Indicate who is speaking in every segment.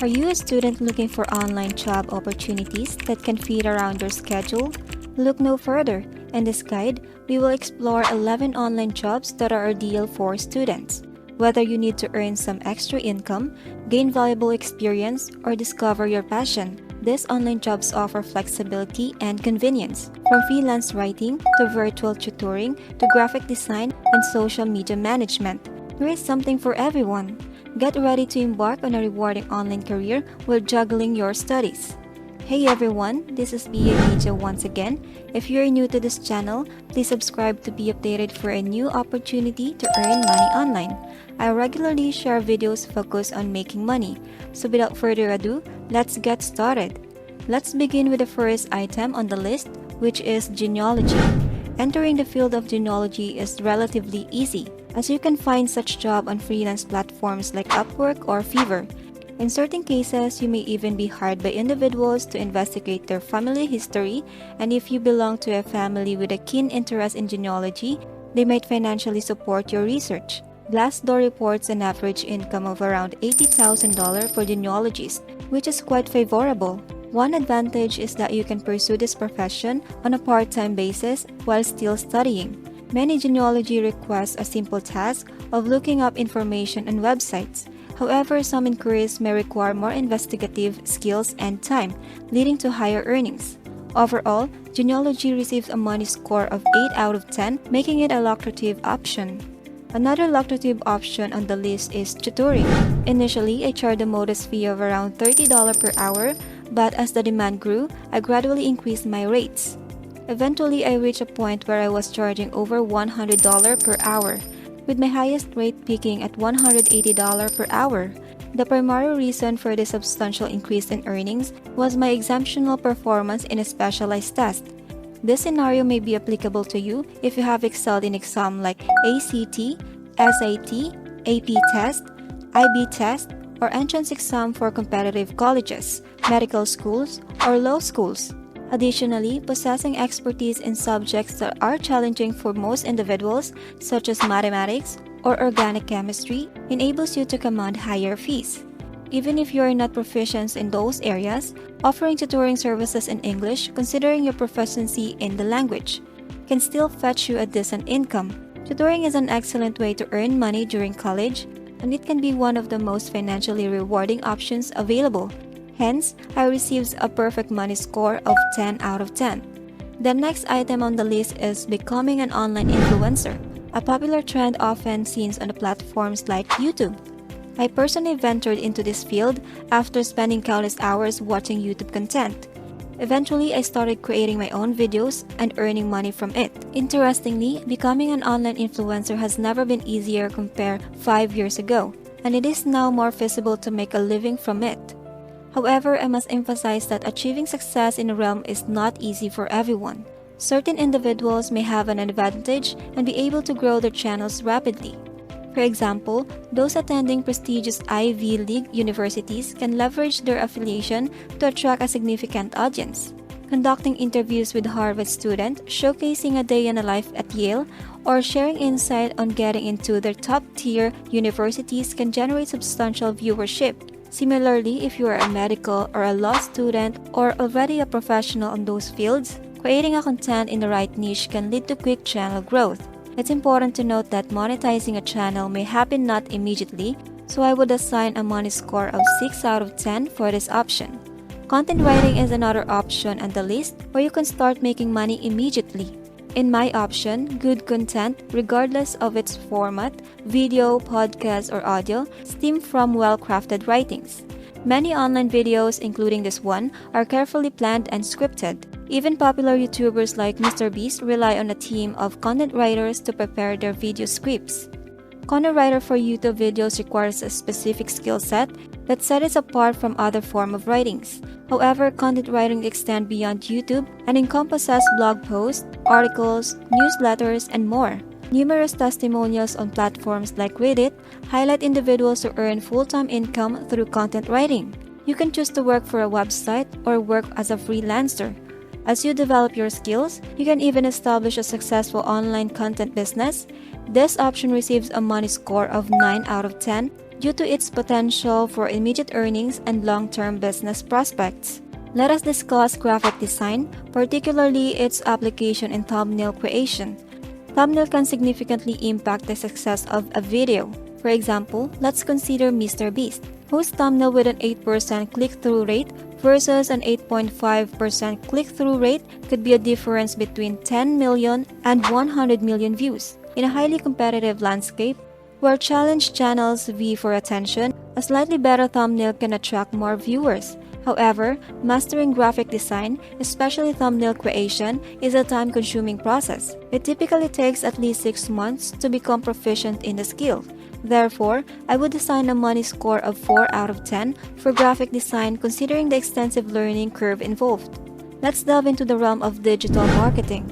Speaker 1: Are you a student looking for online job opportunities that can fit around your schedule? Look no further. In this guide, we will explore 11 online jobs that are ideal for students. Whether you need to earn some extra income, gain valuable experience, or discover your passion, these online jobs offer flexibility and convenience. From freelance writing to virtual tutoring to graphic design and social media management, there is something for everyone. Get ready to embark on a rewarding online career while juggling your studies. Hey everyone, this is BA Media once again. If you're new to this channel, please subscribe to be updated for a new opportunity to earn money online. I regularly share videos focused on making money. So without further ado, let's get started. Let's begin with the first item on the list, which is genealogy. Entering the field of genealogy is relatively easy, as you can find such job on freelance platforms like Upwork or Fiverr. In certain cases, you may even be hired by individuals to investigate their family history, and if you belong to a family with a keen interest in genealogy, they might financially support your research. Glassdoor reports an average income of around $80,000 for genealogists, which is quite favorable. One advantage is that you can pursue this profession on a part-time basis while still studying. Many genealogy request a simple task of looking up information on websites. However, some inquiries may require more investigative skills and time, leading to higher earnings. Overall, genealogy receives a money score of 8 out of 10, making it a lucrative option. Another lucrative option on the list is tutoring. Initially, I charged a modest fee of around $30 per hour, but as the demand grew, I gradually increased my rates. Eventually, I reached a point where I was charging over $100 per hour, with my highest rate peaking at $180 per hour. The primary reason for this substantial increase in earnings was my exceptional performance in a specialized test. This scenario may be applicable to you if you have excelled in exams like ACT, SAT, AP test, IB test, or entrance exam for competitive colleges, medical schools, or law schools. Additionally, possessing expertise in subjects that are challenging for most individuals, such as mathematics or organic chemistry, enables you to command higher fees. Even if you are not proficient in those areas, offering tutoring services in English, considering your proficiency in the language, can still fetch you a decent income. Tutoring is an excellent way to earn money during college, and it can be one of the most financially rewarding options available. Hence, I received a perfect money score of 10 out of 10. The next item on the list is becoming an online influencer, a popular trend often seen on the platforms like YouTube. I personally ventured into this field after spending countless hours watching YouTube content. Eventually, I started creating my own videos and earning money from it. Interestingly, becoming an online influencer has never been easier compared 5 years ago, and it is now more feasible to make a living from it. However, I must emphasize that achieving success in the realm is not easy for everyone. Certain individuals may have an advantage and be able to grow their channels rapidly. For example, those attending prestigious Ivy League universities can leverage their affiliation to attract a significant audience. Conducting interviews with Harvard students, showcasing a day in the life at Yale, or sharing insight on getting into their top-tier universities can generate substantial viewership. Similarly, if you are a medical or a law student or already a professional in those fields, creating a content in the right niche can lead to quick channel growth. It's important to note that monetizing a channel may happen not immediately, so I would assign a money score of 6 out of 10 for this option. Content writing is another option on the list where you can start making money immediately. In my option, good content, regardless of its format, video, podcast, or audio, stem from well-crafted writings. Many online videos, including this one, are carefully planned and scripted. Even popular YouTubers like MrBeast rely on a team of content writers to prepare their video scripts. Content writer for YouTube videos requires a specific skill set that sets it apart from other forms of writings. However, content writing extends beyond YouTube and encompasses blog posts, articles, newsletters, and more. Numerous testimonials on platforms like Reddit highlight individuals who earn full-time income through content writing. You can choose to work for a website or work as a freelancer. As you develop your skills, you can even establish a successful online content business. This option receives a money score of 9 out of 10, due to its potential for immediate earnings and long-term business prospects. Let us discuss graphic design, particularly its application in thumbnail creation. Thumbnail can significantly impact the success of a video. For example, let's consider MrBeast, whose thumbnail with an 8% click-through rate versus an 8.5% click-through rate could be a difference between 10 million and 100 million views. In a highly competitive landscape, where challenge channels vie for attention, a slightly better thumbnail can attract more viewers. However, mastering graphic design, especially thumbnail creation, is a time-consuming process. It typically takes at least 6 months to become proficient in the skill. Therefore, I would assign a money score of 4 out of 10 for graphic design considering the extensive learning curve involved. Let's delve into the realm of digital marketing,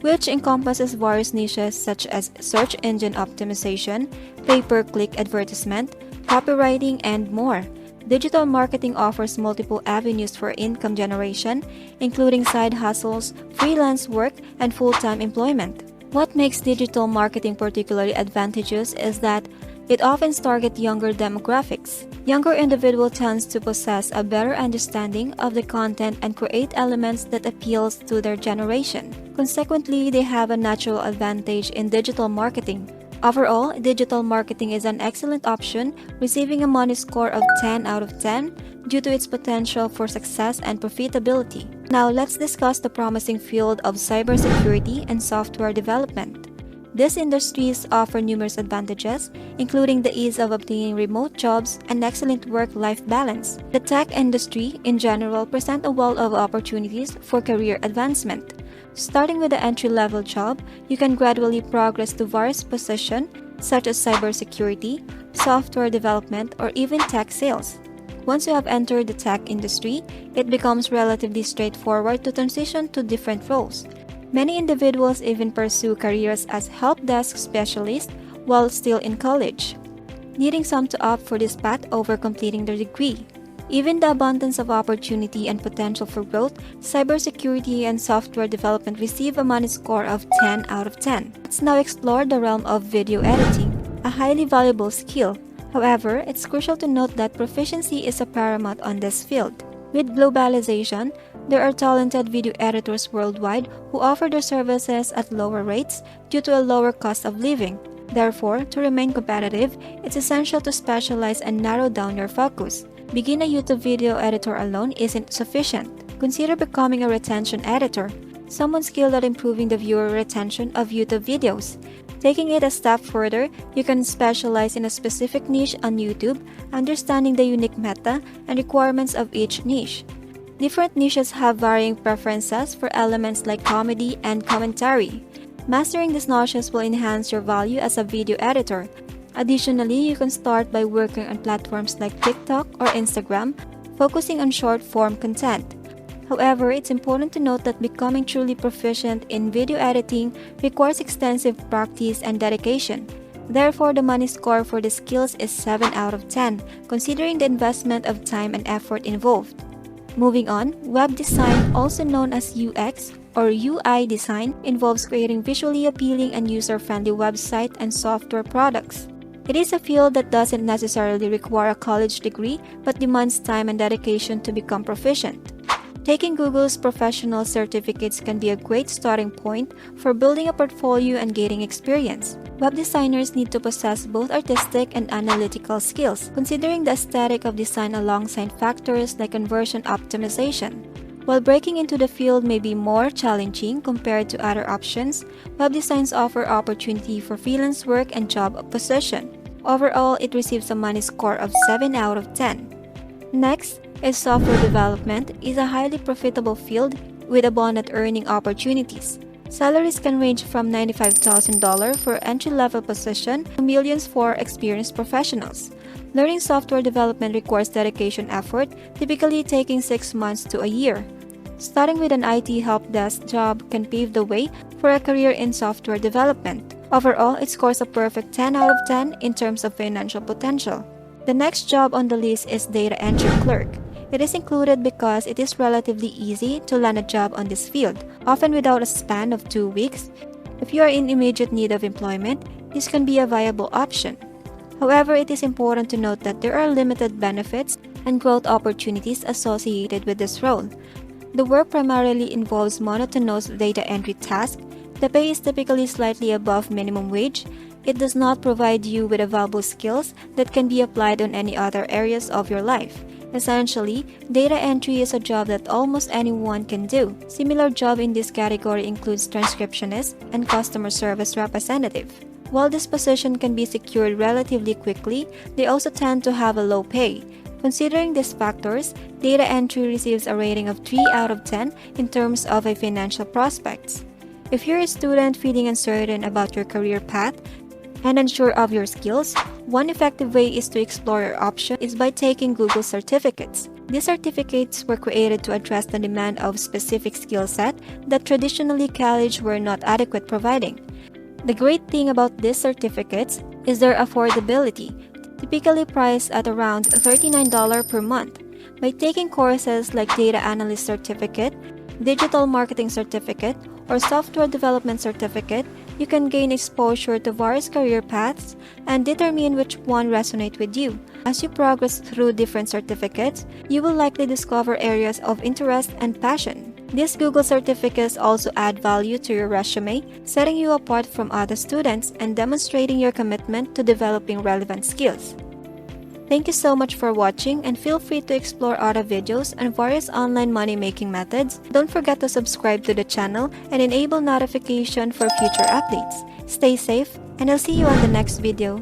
Speaker 1: which encompasses various niches such as search engine optimization, pay-per-click advertisement, copywriting, and more. Digital marketing offers multiple avenues for income generation, including side hustles, freelance work, and full-time employment. What makes digital marketing particularly advantageous is that it often targets younger demographics. Younger individuals tend to possess a better understanding of the content and create elements that appeals to their generation. Consequently, they have a natural advantage in digital marketing. Overall, digital marketing is an excellent option, receiving a money score of 10 out of 10 due to its potential for success and profitability. Now, let's discuss the promising field of cybersecurity and software development. These industries offer numerous advantages, including the ease of obtaining remote jobs and excellent work-life balance. The tech industry, in general, presents a wealth of opportunities for career advancement. Starting with the entry-level job, you can gradually progress to various positions such as cybersecurity, software development, or even tech sales. Once you have entered the tech industry, it becomes relatively straightforward to transition to different roles. Many individuals even pursue careers as help desk specialists while still in college, leading some to opt for this path over completing their degree. Even the abundance of opportunity and potential for growth, cybersecurity and software development receive a money score of 10 out of 10. Let's now explore the realm of video editing, a highly valuable skill. However, it's crucial to note that proficiency is a paramount on this field. With globalization, there are talented video editors worldwide who offer their services at lower rates due to a lower cost of living. Therefore, to remain competitive, it's essential to specialize and narrow down your focus. Being a YouTube video editor alone isn't sufficient. Consider becoming a retention editor, someone skilled at improving the viewer retention of YouTube videos. Taking it a step further, you can specialize in a specific niche on YouTube, understanding the unique meta and requirements of each niche. Different niches have varying preferences for elements like comedy and commentary. Mastering these niches will enhance your value as a video editor. Additionally, you can start by working on platforms like TikTok or Instagram, focusing on short-form content. However, it's important to note that becoming truly proficient in video editing requires extensive practice and dedication. Therefore, the money score for the skills is 7 out of 10, considering the investment of time and effort involved. Moving on, web design, also known as UX or UI design, involves creating visually appealing and user-friendly website and software products. It is a field that doesn't necessarily require a college degree but demands time and dedication to become proficient. Taking Google's professional certificates can be a great starting point for building a portfolio and gaining experience. Web designers need to possess both artistic and analytical skills, considering the aesthetic of design alongside factors like conversion optimization. While breaking into the field may be more challenging compared to other options, web designs offer opportunity for freelance work and job position. Overall, it receives a money score of 7 out of 10. Next is software development is a highly profitable field with abundant earning opportunities. Salaries can range from $95,000 for entry-level position to millions for experienced professionals. Learning software development requires dedication effort, typically taking 6 months to a year. Starting with an IT help desk job can pave the way for a career in software development. Overall, it scores a perfect 10 out of 10 in terms of financial potential. The next job on the list is data entry clerk. It is included because it is relatively easy to land a job on this field, often without a span of 2 weeks. If you are in immediate need of employment, this can be a viable option. However, it is important to note that there are limited benefits and growth opportunities associated with this role. The work primarily involves monotonous data entry tasks. The pay is typically slightly above minimum wage. It does not provide you with valuable skills that can be applied on any other areas of your life. Essentially, data entry is a job that almost anyone can do. Similar job in this category includes transcriptionist and customer service representative. While this position can be secured relatively quickly, they also tend to have a low pay. Considering these factors, data entry receives a rating of 3 out of 10 in terms of financial prospects. If you're a student feeling uncertain about your career path and unsure of your skills, one effective way is to explore your option is by taking Google certificates. These certificates were created to address the demand of specific skill set that traditionally college were not adequate providing. The great thing about these certificates is their affordability, typically priced at around $39 per month. By taking courses like Data Analyst Certificate, Digital Marketing Certificate, or Software Development Certificate, you can gain exposure to various career paths and determine which one resonates with you. As you progress through different certificates, you will likely discover areas of interest and passion. These Google certificates also add value to your resume, setting you apart from other students and demonstrating your commitment to developing relevant skills. Thank you so much for watching, and feel free to explore other videos on various online money-making methods. Don't forget to subscribe to the channel and enable notification for future updates. Stay safe, and I'll see you on the next video.